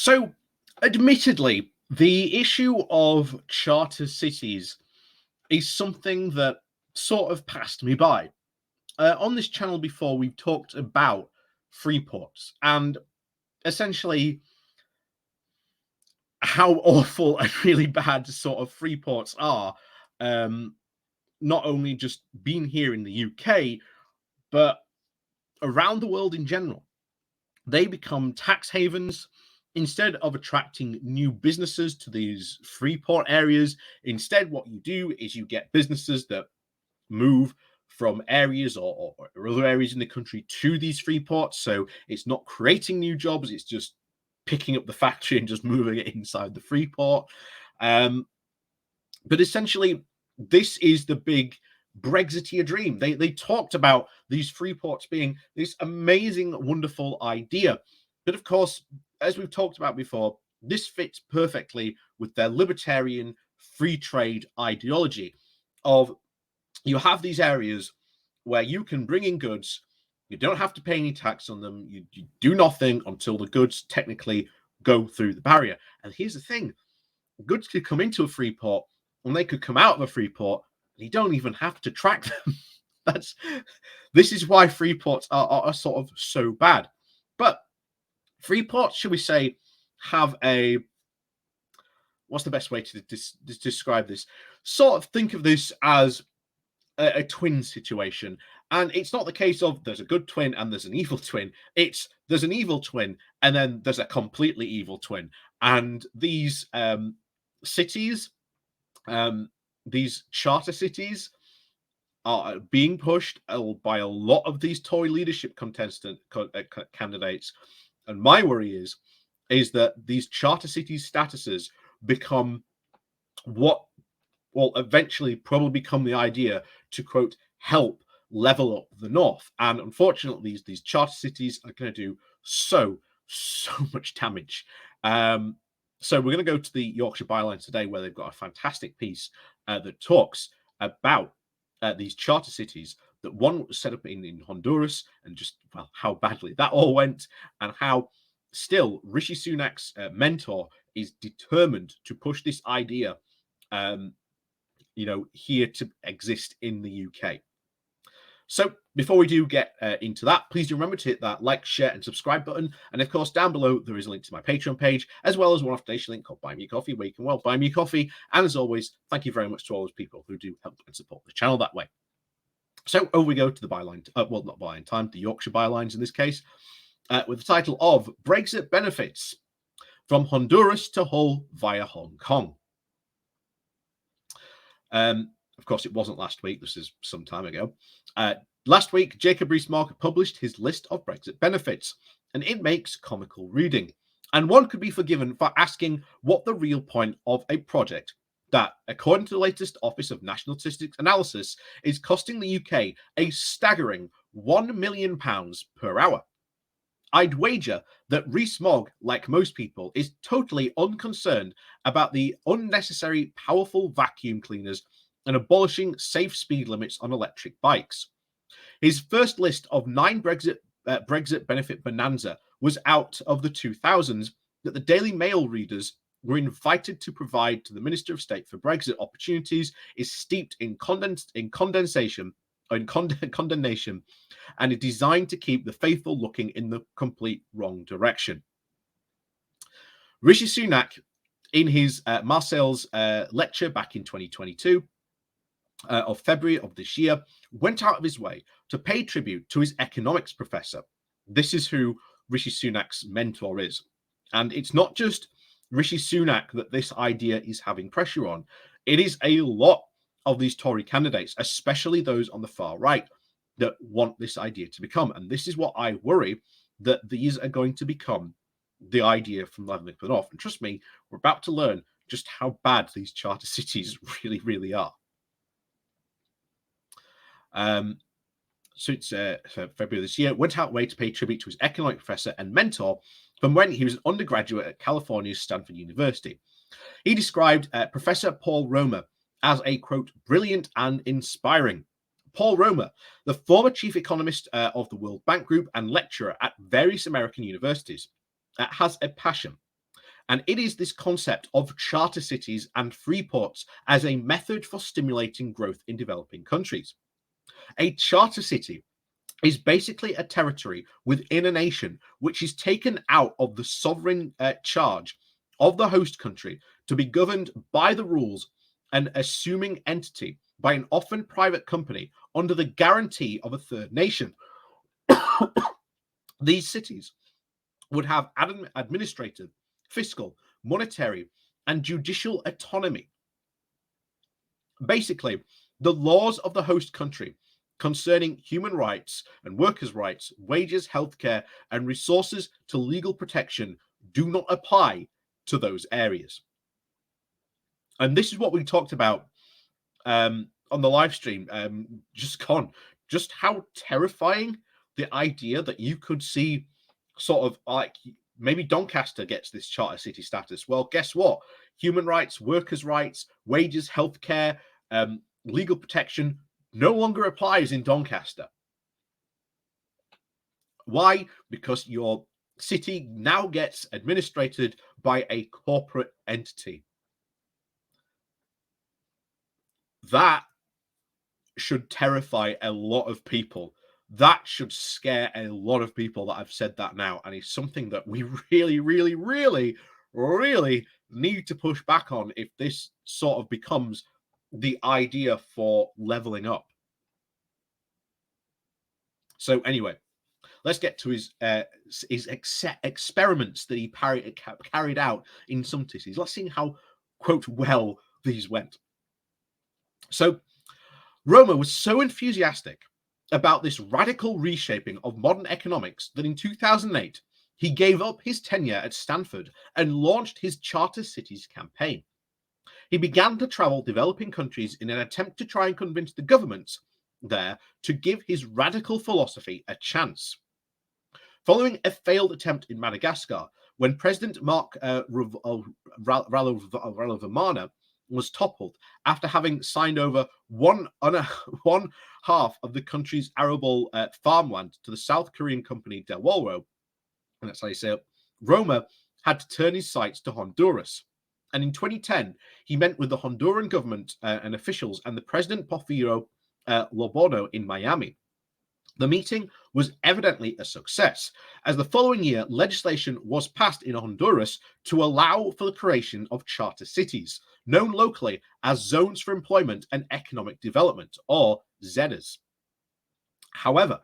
So, admittedly, the issue of charter cities is something that sort of passed me by. On this channel before, we've talked about free ports and essentially how awful and really bad sort of free ports are. Um, Not only just being here in the UK, but around the world in general. They become tax havens. Instead of attracting new businesses to these free port areas, instead, what you do is you get businesses that move from areas or other areas in the country to these free ports. So it's not creating new jobs, it's just picking up the factory and just moving it inside the free port. But essentially, this is the big Brexiteer dream. They talked about these free ports being this amazing, wonderful idea. But of course, as we've talked about before, this fits perfectly with their libertarian free trade ideology of you have these areas where you can bring in goods, you don't have to pay any tax on them, you do nothing until the goods technically go through the barrier. And here's the thing, goods could come into a free port and they could come out of a free port and you don't even have to track them. That's This is why free ports are sort of so bad. But free ports, should we say, have a, what's the best way to describe this? Sort of think of this as a twin situation. And it's not the case of there's a good twin and there's an evil twin. It's there's an evil twin and then there's a completely evil twin. And these cities, these charter cities, are being pushed by a lot of these Tory leadership candidates. And my worry is that these charter cities statuses become what will eventually probably become the idea to, quote, help level up the north. And unfortunately, these charter cities are going to do so much damage. So we're going to go to the Yorkshire Bylines today, where they've got a fantastic piece that talks about these charter cities, that one was set up in Honduras, and just, well, how badly that all went, and how still Rishi Sunak's mentor is determined to push this idea here to exist in the UK. So before we do get into that, please do remember to hit that like, share, and subscribe button. And of course, down below, there is a link to my Patreon page, as well as one off donation link called Buy Me a Coffee, where you can, well, buy me a coffee. And as always, thank you very much to all those people who do help and support the channel that way. So over we go to the byline, well, not byline time, the Yorkshire Bylines in this case, with the title of Brexit Benefits from Honduras to Hull via Hong Kong. Of course, it wasn't last week. This is some time ago. Last week, Jacob Rees-Mogg published his list of Brexit benefits, and it makes comical reading. And one could be forgiven for asking what the real point of a project that, according to the latest Office of National Statistics Analysis, is costing the UK a staggering £1 million per hour. I'd wager that Rees-Mogg, like most people, is totally unconcerned about the unnecessary powerful vacuum cleaners and abolishing safe speed limits on electric bikes. His first list of 9 Brexit benefit bonanza was out of the 2000s that the Daily Mail readers were invited to provide to the Minister of State for Brexit opportunities is steeped in condemnation and is designed to keep the faithful looking in the complete wrong direction. Rishi Sunak, in his Marseille's lecture back in 2022 of February of this year, went out of his way to pay tribute to his economics professor. This is who Rishi Sunak's mentor is. And it's not just Rishi Sunak that this idea is having pressure on. It is a lot of these Tory candidates, especially those on the far right, that want this idea to become. And this is what I worry, that these are going to become the idea from leveling it off. And trust me, we're about to learn just how bad these charter cities really, really are. Since February this year, went out way to pay tribute to his economic professor and mentor from when he was an undergraduate at California's Stanford University. He described Professor Paul Romer as a, quote, brilliant and inspiring. Paul Romer, the former chief economist of the World Bank Group and lecturer at various American universities, has a passion And it is this concept of charter cities and free ports as a method for stimulating growth in developing countries. A charter city is basically a territory within a nation which is taken out of the sovereign charge of the host country to be governed by the rules and assuming entity by an often private company under the guarantee of a third nation. These cities would have administrative, fiscal, monetary, and judicial autonomy. Basically, the laws of the host country concerning human rights and workers' rights, wages, healthcare, and resources to legal protection do not apply to those areas. And this is what we talked about on the live stream just gone. Just how terrifying the idea that you could see sort of like maybe Doncaster gets this charter city status. Well, guess what? Human rights, workers' rights, wages, healthcare, legal protection no longer applies in Doncaster. Why? Because your city now gets administrated by a corporate entity. That should terrify a lot of people. That should scare a lot of people that I've said that now. And it's something that we really, really, really, really need to push back on if this sort of becomes the idea for leveling up. So anyway, let's get to his experiments that he carried out in some cities. Let's see how, quote, well these went. So Roma was so enthusiastic about this radical reshaping of modern economics that in 2008, he gave up his tenure at Stanford and launched his Charter Cities campaign. He began to travel developing countries in an attempt to try and convince the governments there to give his radical philosophy a chance. Following a failed attempt in Madagascar, when President Mark Ravalomanana was toppled after having signed over one half of the country's arable farmland to the South Korean company Del Walro, and that's how you say it, Roma had to turn his sights to Honduras. And in 2010, he met with the Honduran government and officials and the President Porfirio Lobono in Miami. The meeting was evidently a success, as the following year, legislation was passed in Honduras to allow for the creation of charter cities, known locally as Zones for Employment and Economic Development, or ZEDAs. However,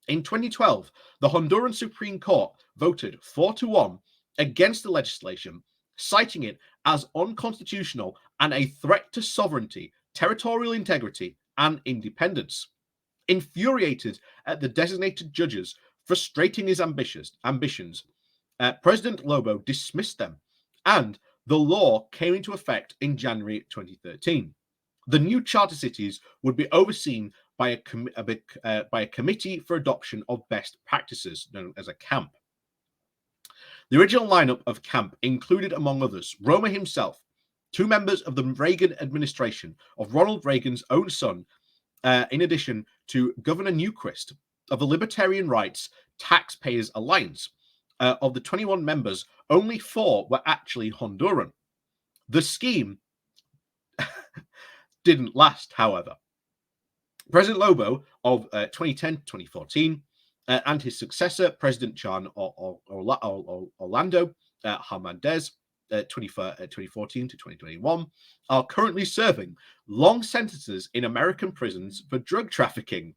in 2012, the Honduran Supreme Court voted 4-1 against the legislation, citing it as unconstitutional and a threat to sovereignty, territorial integrity, and independence. Infuriated at the designated judges frustrating his ambitions, President Lobo dismissed them, and the law came into effect in January 2013. The new charter cities would be overseen by a committee for adoption of best practices, known as a CAMP. The original lineup of CAMP included, among others, Roma himself, 2 members of the Reagan administration of Ronald Reagan's own son, in addition to Governor Newquist of the Libertarian Rights Taxpayers Alliance. Of the 21 members, only 4 were actually Honduran. The scheme didn't last, however. President Lobo of 2010-2014 and his successor, President John Orlando Hernandez, 2014 to 2021, are currently serving long sentences in American prisons for drug trafficking.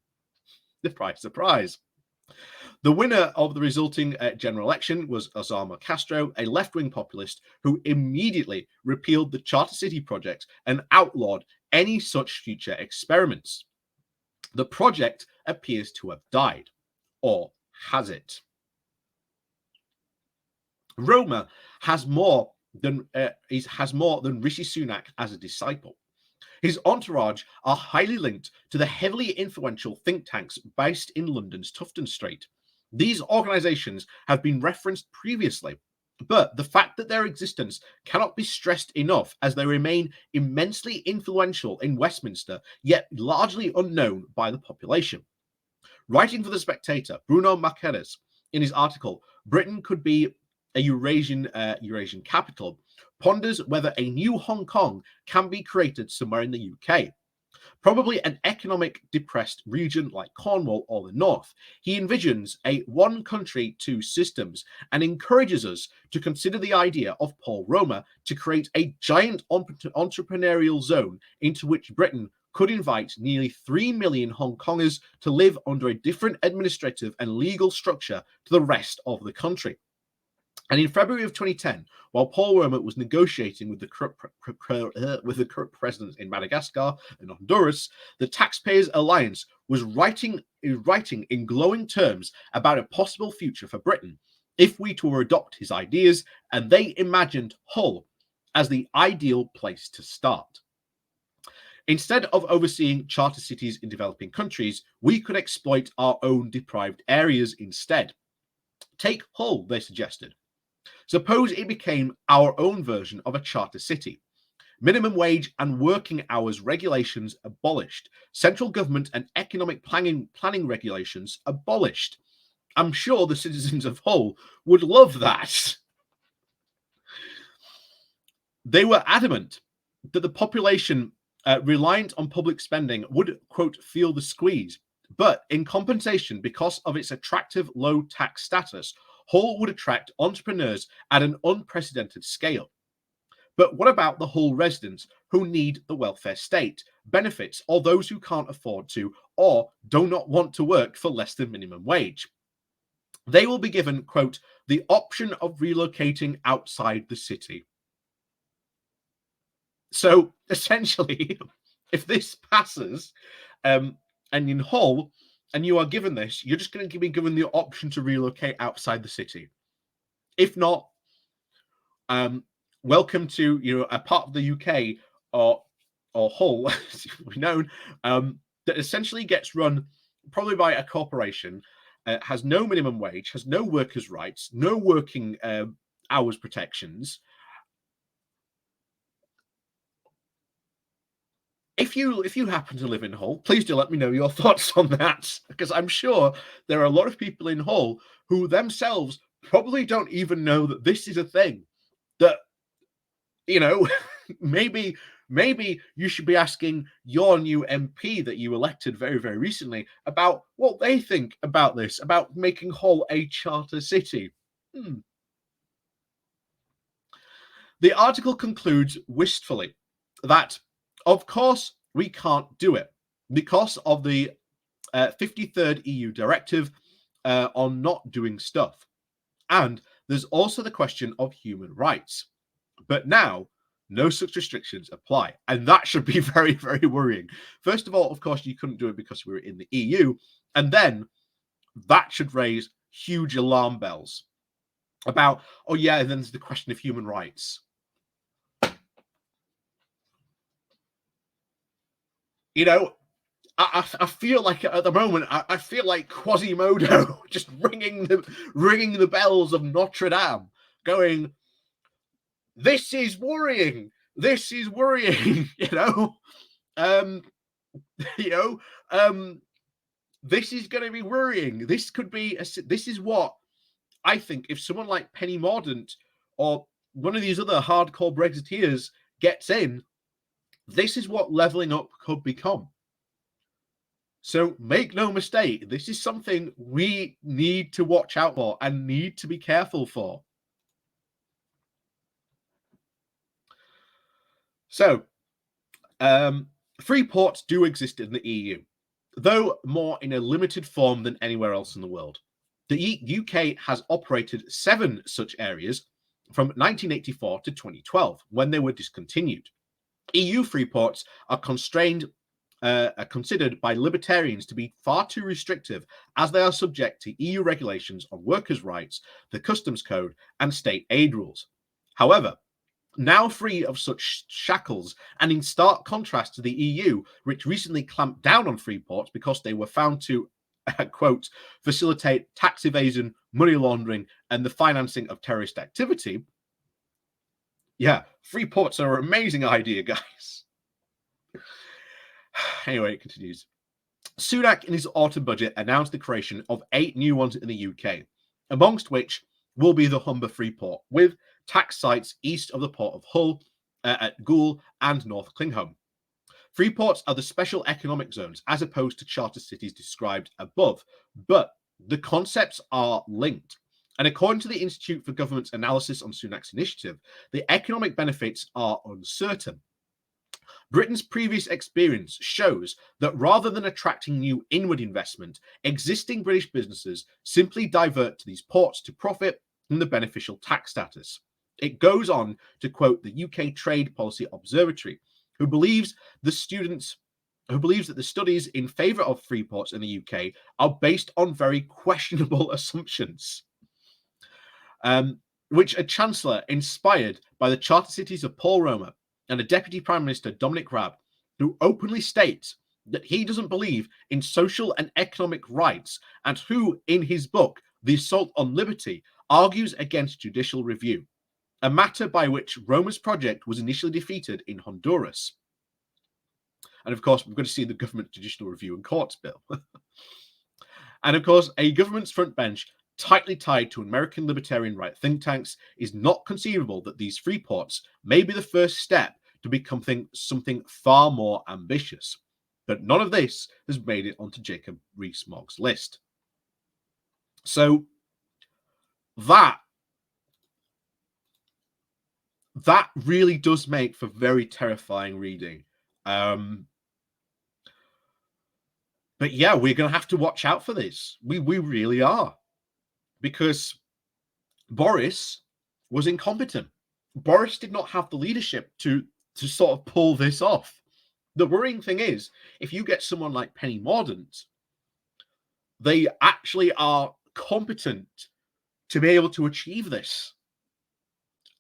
Surprise. The winner of the resulting general election was Osama Castro, a left-wing populist who immediately repealed the Charter City project and outlawed any such future experiments. The project appears to have died, or has it? Roma has more than Rishi Sunak as a disciple. His entourage are highly linked to the heavily influential think tanks based in London's Tufton Street. These organizations have been referenced previously, but the fact that their existence cannot be stressed enough, as they remain immensely influential in Westminster, yet largely unknown by the population. Writing for The Spectator, Bruno Marquez, in his article, Britain could be a Eurasian capital, ponders whether a new Hong Kong can be created somewhere in the UK. Probably an economic depressed region like Cornwall or the North. He envisions a one country, two systems and encourages us to consider the idea of Paul Romer to create a giant entrepreneurial zone into which Britain could invite nearly 3 million Hong Kongers to live under a different administrative and legal structure to the rest of the country. And in February of 2010, while Paul Roma was negotiating with the corrupt presidents in Madagascar and Honduras, the Taxpayers Alliance was writing in glowing terms about a possible future for Britain if we were to adopt his ideas, and they imagined Hull as the ideal place to start. Instead of overseeing charter cities in developing countries, we could exploit our own deprived areas instead. Take Hull, they suggested. Suppose it became our own version of a charter city. Minimum wage and working hours regulations abolished. Central government and economic planning regulations abolished. I'm sure the citizens of Hull would love that. They were adamant that the population reliant on public spending would, quote, feel the squeeze. But in compensation, because of its attractive low tax status, Hull would attract entrepreneurs at an unprecedented scale. But what about the Hull residents who need the welfare state, benefits, or those who can't afford to or do not want to work for less than minimum wage? They will be given, quote, the option of relocating outside the city. So essentially, if this passes, and in Hull, and you are given this, you're just going to be given the option to relocate outside the city. If not, welcome to a part of the UK or Hull, as it will be known, that essentially gets run probably by a corporation, has no minimum wage, has no workers' rights, no working hours protections. If you happen to live in Hull, please do let me know your thoughts on that, because I'm sure there are a lot of people in Hull who themselves probably don't even know that this is a thing. That maybe you should be asking your new MP that you elected very, very recently about what they think about this, about making Hull a charter city. The article concludes wistfully that, of course, we can't do it because of the 53rd EU directive on not doing stuff. And there's also the question of human rights. But now, no such restrictions apply. And that should be very, very worrying. First of all, of course, you couldn't do it because we were in the EU. And then that should raise huge alarm bells about, oh, yeah, and then there's the question of human rights. I feel like at the moment, I feel like Quasimodo just ringing the bells of Notre Dame, going, this is worrying. This is worrying. This is going to be worrying. This could be. This is what I think. If someone like Penny Mordaunt or one of these other hardcore Brexiteers gets in, this is what levelling up could become. So make no mistake, this is something we need to watch out for and need to be careful for. So, free ports do exist in the EU, though more in a limited form than anywhere else in the world. The UK has operated 7 such areas from 1984 to 2012, when they were discontinued. EU free ports are considered by libertarians to be far too restrictive, as they are subject to EU regulations on workers' rights, the customs code, and state aid rules. However, now free of such shackles, and in stark contrast to the EU, which recently clamped down on free ports because they were found to, quote, facilitate tax evasion, money laundering, and the financing of terrorist activity. Yeah, free ports are an amazing idea, guys. Anyway, it continues. Sunak, in his autumn budget, announced the creation of 8 new ones in the UK, amongst which will be the Humber Freeport, with tax sites east of the port of Hull, at Goole and North Klingholm. Freeports are the special economic zones as opposed to charter cities described above, but the concepts are linked. And according to the Institute for Government Analysis on Sunak's initiative, the economic benefits are uncertain. Britain's previous experience shows that rather than attracting new inward investment, existing British businesses simply divert to these ports to profit from the beneficial tax status. It goes on to quote the UK Trade Policy Observatory, who believes that the studies in favour of free ports in the UK are based on very questionable assumptions. Which a chancellor inspired by the charter cities of Paul Romer and a deputy prime minister, Dominic Raab, who openly states that he doesn't believe in social and economic rights, and who, in his book, The Assault on Liberty, argues against judicial review, a matter by which Romer's project was initially defeated in Honduras. And of course, we're going to see the government judicial review and courts bill. And of course, a government's front bench tightly tied to American libertarian right think tanks, is not conceivable that these free ports may be the first step to become something far more ambitious. But none of this has made it onto Jacob Rees-Mogg's list. So that really does make for very terrifying reading. But yeah, we're going to have to watch out for this. We really are. Because Boris was incompetent. Boris did not have the leadership to sort of pull this off. The worrying thing is, if you get someone like Penny Mordaunt, they actually are competent to be able to achieve this.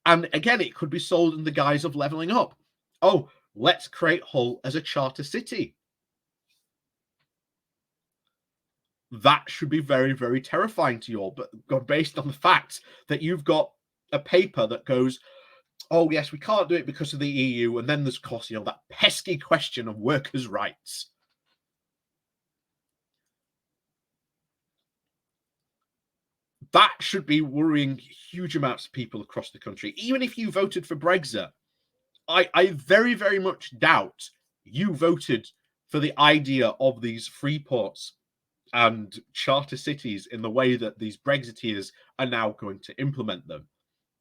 And again, it could be sold in the guise of levelling up. Oh, let's create Hull as a charter city. That should be very, very terrifying to you all, but based on the fact that you've got a paper that goes, oh yes, we can't do it because of the EU, and then there's, of course, that pesky question of workers' rights. That should be worrying huge amounts of people across the country. Even if you voted for Brexit, I very, very much doubt you voted for the idea of these free ports and charter cities in the way that these Brexiteers are now going to implement them.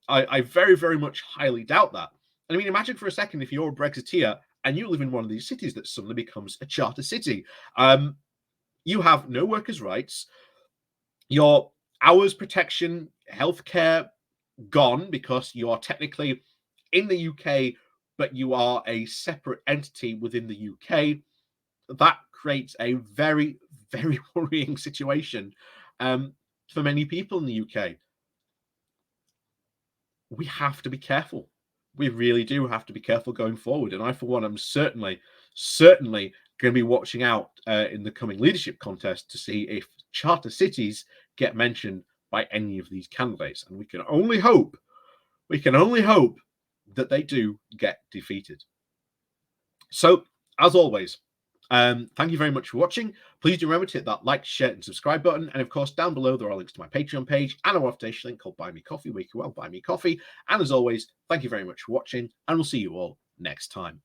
I very, very much highly doubt that. I mean, imagine for a second if you're a Brexiteer and you live in one of these cities that suddenly becomes a charter city. You have no workers' rights. Your hours protection, healthcare, gone because you are technically in the UK, but you are a separate entity within the UK. That creates a very, very worrying situation for many people in the UK. We have to be careful. We really do have to be careful going forward. And I, for one, am certainly going to be watching out in the coming leadership contest to see if charter cities get mentioned by any of these candidates. And we can only hope that they do get defeated. So, as always, thank you very much for watching. Please do remember to hit that like, share, and subscribe button. And of course, down below, there are links to my Patreon page and a one-off link called Buy Me Coffee, where you can buy me coffee. And as always, thank you very much for watching, and we'll see you all next time.